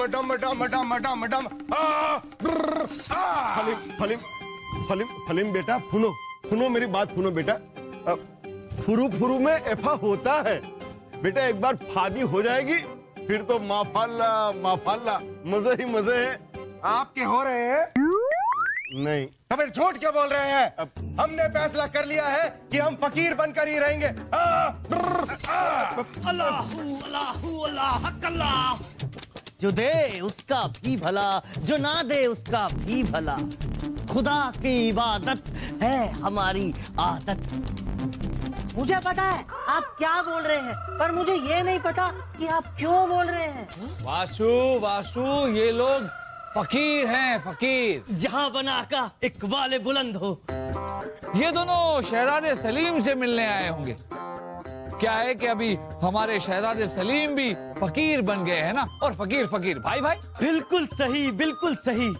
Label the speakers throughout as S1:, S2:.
S1: डम डम डम डम डम। फलीम बेटा सुनो मेरी बात सुनो बेटा। फुरू फुरू में एफा होता है बेटा, एक बार फादी हो जाएगी फिर तो माफाल्ला मजे ही मजे हैं।
S2: आपके हो रहे हैं?
S1: नहीं
S2: तो फिर झूठ क्यों बोल रहे हैं? हमने फैसला कर लिया है कि हम फकीर बनकर ही रहेंगे।
S3: अल्लाह। जो दे उसका भी भला, जो ना दे उसका भी भला। खुदा की इबादत है हमारी आदत। मुझे पता है आप क्या बोल रहे हैं, पर मुझे ये नहीं पता कि आप क्यों बोल रहे हैं।
S4: वासु ये लोग फकीर हैं, फकीर।
S3: जहां बना का इकबाल बुलंद हो।
S4: ये दोनों शहजादे सलीम से मिलने आए होंगे। क्या है कि अभी हमारे शहजादे सलीम भी फकीर बन गए हैं ना, और फकीर भाई।
S3: बिल्कुल सही।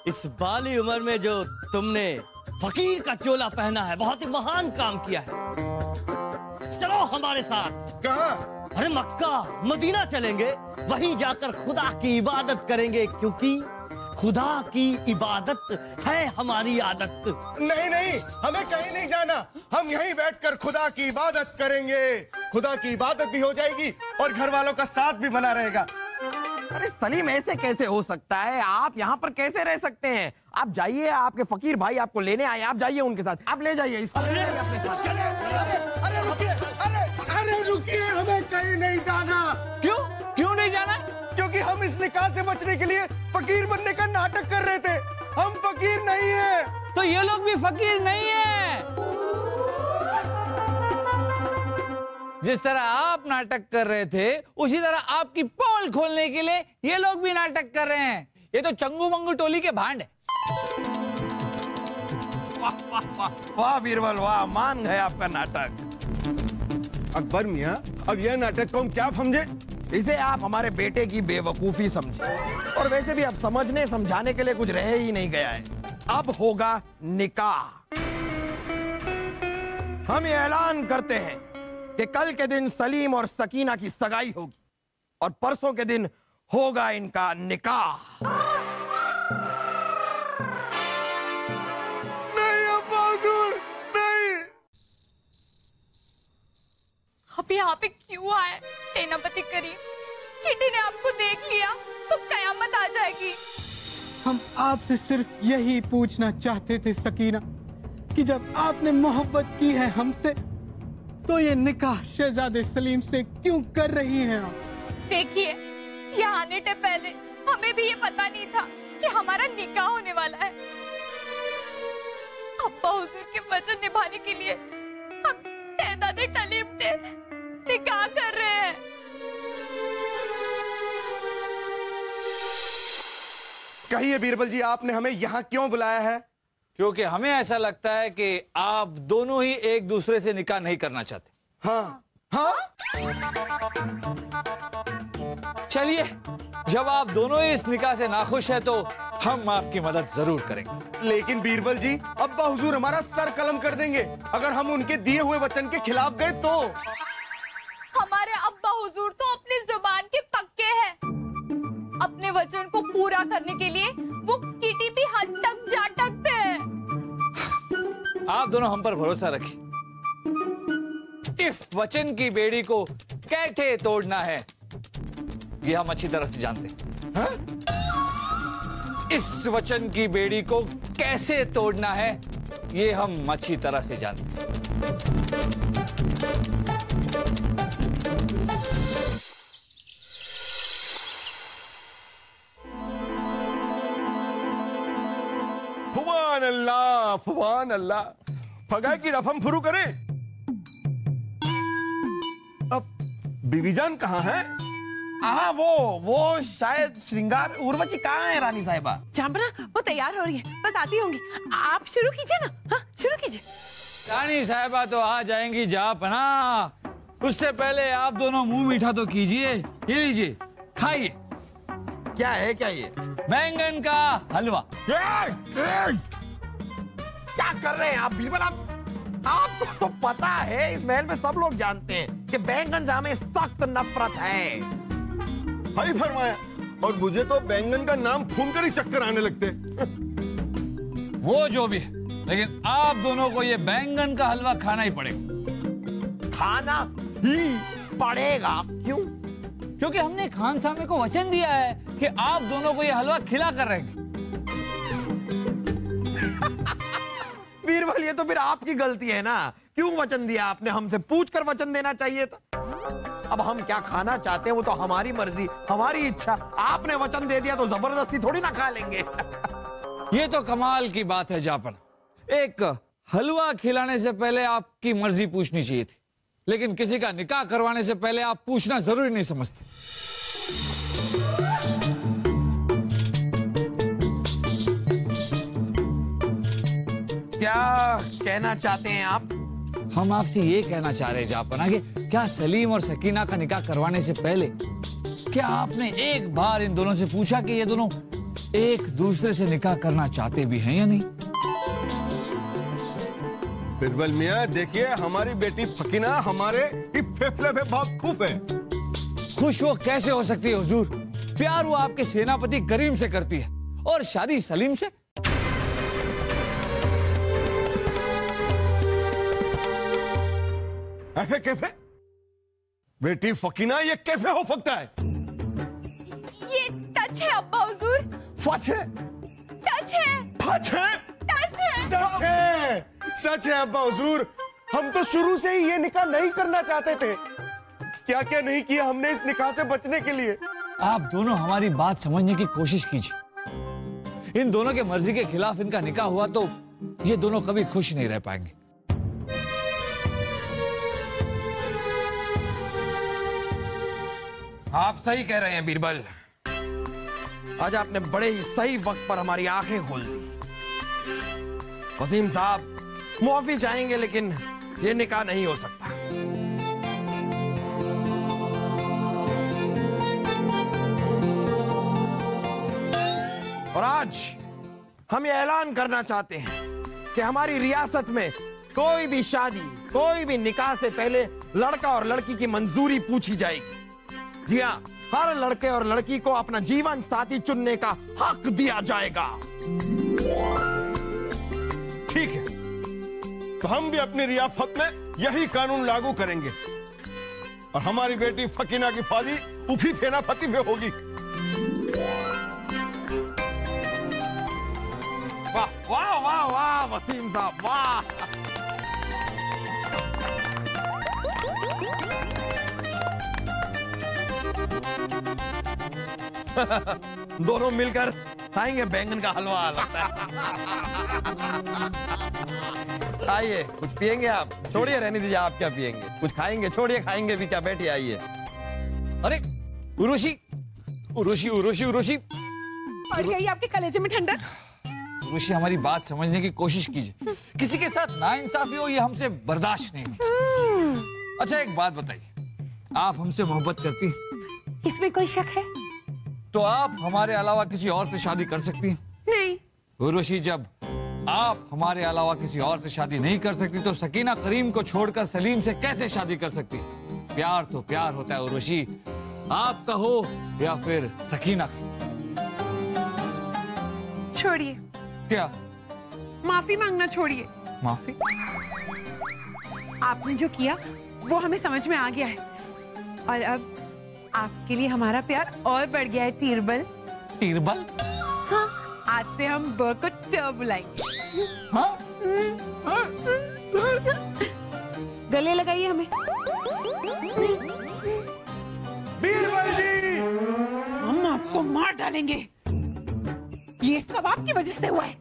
S3: इस बाली उम्र में जो तुमने फकीर का चोला पहना है, बहुत ही महान काम किया है। चलो हमारे साथ।
S2: कहाँ?
S3: अरे मक्का मदीना चलेंगे, वहीं जाकर खुदा की इबादत करेंगे, क्योंकि खुदा की इबादत है हमारी आदत।
S2: नहीं, हमें कहीं नहीं जाना। हम यहीं बैठकर खुदा की इबादत करेंगे। खुदा की इबादत भी हो जाएगी और घर वालों का साथ भी बना रहेगा।
S5: अरे सलीम, ऐसे कैसे हो सकता है? आप यहाँ पर कैसे रह सकते हैं? आप जाइए, आपके फकीर भाई आपको लेने आए, आप जाइए उनके साथ, आप ले जाइए इसको।
S2: अरे रुकिए, हमें कहीं नहीं जाना।
S4: क्यों नहीं जाना?
S2: क्योंकि हम इस निकाह से बचने के लिए फकीर बनने का नाटक कर रहे थे। हम फकीर नहीं हैं।
S4: तो ये लोग भी फकीर नहीं हैं। जिस तरह आप नाटक कर रहे थे, उसी तरह आपकी पोल खोलने के लिए ये लोग भी नाटक कर रहे हैं। ये तो चंगू मंगू टोली के भांड है।
S5: वाह बीरबल वाह, मान गए आपका नाटक।
S1: अकबर मियाँ, अब यह नाटक को हम क्या समझे?
S5: इसे आप हमारे बेटे की बेवकूफी समझे। और वैसे भी अब समझने समझाने के लिए कुछ रह ही नहीं गया है। अब होगा निकाह। हम ये ऐलान करते हैं कि कल के दिन सलीम और सकीना की सगाई होगी और परसों के दिन होगा इनका निकाह।
S2: नहीं अब्बा हुजूर, नहीं।
S6: आप यहाँ पे क्यों आए? तेनापति करीम, किटी ने आपको देख लिया तो कयामत आ जाएगी।
S7: हम आपसे सिर्फ यही पूछना चाहते थे सकीना, कि जब आपने मोहब्बत की है हमसे, तो ये निकाह शहजादे सलीम से क्यों कर रही हैं आप?
S6: देखिए, यहाँ आने से पहले हमें भी ये पता नहीं था कि हमारा निकाह होने वाला है। अब्बा हुजूर के वचन निभाने के लिए हम शहजादे सलीम से निकाह कर रहे हैं।
S2: कहिए बीरबल जी, आपने हमें यहाँ क्यों बुलाया है?
S4: क्योंकि हमें ऐसा लगता है कि आप दोनों ही एक दूसरे से निकाह नहीं करना चाहते।
S2: हाँ।
S4: चलिए, जब आप दोनों ही इस निकाह से नाखुश हैं, तो हम आपकी मदद जरूर करेंगे।
S2: लेकिन बीरबल जी, अब्बा हुजूर हमारा सर कलम कर देंगे अगर हम उनके दिए हुए वचन के खिलाफ गए तो।
S6: हमारे अब्बा हुजूर तो अपनी जुबान के पक्के हैं। अपने वचन को पूरा करने के लिए वो किटी भी हद तक जा सकते हैं।
S4: आप दोनों हम पर भरोसा रखिए। इस वचन की बेड़ी को कैसे तोड़ना है, ये हम अच्छी तरह से जानते हैं। इस वचन की बेड़ी को कैसे तोड़ना है, ये हम अच्छी तरह से जानते हैं।
S1: फुबान अल्लाह, फगा की रफम फुरू करे। अब बीवीजान कहाँ है?
S5: हाँ, वो शायद श्रृंगार उर्वशी कहाँ है रानी साहिबा?
S8: जामना, वो तैयार हो रही है, बस आती होंगी। आप शुरू कीजिए ना। हाँ, शुरू कीजिए।
S4: रानी साहिबा तो आ जाएंगी जहाँ पना। उससे पहले आप दोनों मुंह मीठा तो कीजिए। ये लीजिए, खाइए।
S5: क्या है क्या ये?
S4: बैंगन का हलवा।
S5: क्या कर रहे हैं आप बीरबल? आपको तो पता है, इस महल में सब लोग जानते हैं कि बैंगन से हमें सख्त नफरत है।
S1: भाई फरमाया, और मुझे तो बैंगन का नाम सुनकर ही चक्कर आने लगते।
S4: वो जो भी है, लेकिन आप दोनों को ये बैंगन का हलवा खाना ही पड़ेगा।
S5: खाना ही पड़ेगा? क्यों?
S4: क्योंकि हमने खान साहब को वचन दिया है कि आप दोनों को ये हलवा खिला कर रहेंगे।
S5: बीरबल, ये तो फिर आपकी गलती है ना। क्यों वचन दिया आपने? हमसे पूछकर वचन देना चाहिए था। अब हम क्या खाना चाहते हैं वो तो हमारी मर्जी, हमारी इच्छा। आपने वचन दे दिया तो जबरदस्ती थोड़ी ना खा लेंगे।
S4: ये तो कमाल की बात है जापन। एक हलवा खिलाने से पहले आपकी मर्जी पूछनी चाहिए थी, लेकिन किसी का निकाह करवाने से पहले आप पूछना जरूरी नहीं समझते।
S5: क्या कहना चाहते हैं आप?
S4: हम आपसे ये कहना चाह रहे हैं जापना कि क्या सलीम और सकीना का निकाह करवाने से पहले क्या आपने एक बार इन दोनों से पूछा कि ये दोनों एक दूसरे से निकाह करना चाहते भी हैं या नहीं?
S1: बिरबल मियाँ, देखिए हमारी बेटी फकीना हमारे फेफड़े पे बहुत खुश है।
S4: खुश वो कैसे हो सकती है हुजूर? प्यार वो आपके सेनापति करीम से करती है और शादी सलीम से।
S1: ऐसे कैसे? बेटी फकीना, ये कैसे हो सकता है?
S6: ये टच है अब्बा हुजूर।
S1: फच है?
S6: टच है।
S1: फच है?
S6: टच है।
S2: सच है, सच है अब्बा हुजूर। हम तो शुरू से ही ये निकाह नहीं करना चाहते थे। क्या क्या नहीं किया हमने इस निकाह से बचने के लिए।
S4: आप दोनों हमारी बात समझने की कोशिश कीजिए। इन दोनों के मर्जी के खिलाफ इनका निकाह हुआ तो ये दोनों कभी खुश नहीं रह पाएंगे।
S5: आप सही कह रहे हैं बीरबल। आज आपने बड़े ही सही वक्त पर हमारी आंखें खोल दी। वसीम साहब मुआफी चाहेंगे, लेकिन ये निकाह नहीं हो सकता। और आज हम ये ऐलान करना चाहते हैं कि हमारी रियासत में कोई भी शादी, कोई भी निकाह से पहले लड़का और लड़की की मंजूरी पूछी जाएगी। जी हाँ, हर लड़के और लड़की को अपना जीवन साथी चुनने का हक दिया जाएगा।
S1: ठीक है, तो हम भी अपनी रियासत में यही कानून लागू करेंगे और हमारी बेटी फकीना की शादी उसी सेनापति में होगी।
S5: वाह वाह वाह वाह वसीम साहब, वाह। दोनों मिलकर खाएंगे बैंगन का हलवा लगता है। आइए, कुछ पिएंगे आप? छोड़िए, रहने दीजिए। आप क्या पिएंगे? कुछ खाएंगे? छोड़िए, खाएंगे भी क्या? बैठिए, आइए।
S4: अरे उर्वशी, उर्वशी, उर्वशी, उर्वशी,
S8: और क्या ये आपके कलेजे में ठंडक?
S4: उर्वशी, हमारी बात समझने की कोशिश कीजिए। किसी के साथ नाइंसाफी हो ये हमसे बर्दाश्त नहीं है। अच्छा एक बात बताइए, आप हमसे मोहब्बत करती हैं?
S8: इसमें कोई शक है?
S4: तो आप हमारे अलावा किसी और से शादी कर सकती हैं?
S8: नहीं।
S4: उर्वशी, जब आप हमारे अलावा किसी और से शादी नहीं कर सकती तो सकीना करीम को छोड़कर सलीम से कैसे शादी कर सकती है? प्यार तो प्यार होता है उर्वशी, आपका हो या फिर सकीना का।
S8: छोड़िए।
S4: क्या?
S8: माफी मांगना छोड़िए।
S4: माफी?
S8: आपने जो किया वो हमें समझ में आ गया है और अब आपके लिए हमारा प्यार और बढ़ गया है टीरबल।
S4: टीरबल?
S8: हाँ, आज से हम ब को ट बुलाएंगे।
S4: हाँ?
S8: गले लगाइए हमें।
S2: बीरबल जी,
S8: हम आपको मार डालेंगे। ये सब आपकी वजह से हुआ है।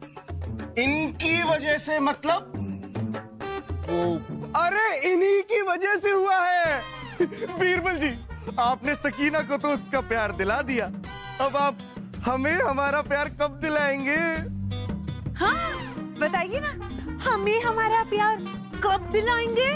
S2: इनकी वजह से मतलब? अरे इन्हीं की वजह से हुआ है। बीरबल जी, आपने सकीना को तो उसका प्यार दिला दिया, अब आप हमें हमारा प्यार कब दिलाएंगे?
S8: हाँ, बताइए ना, हमें हमारा प्यार कब दिलाएंगे?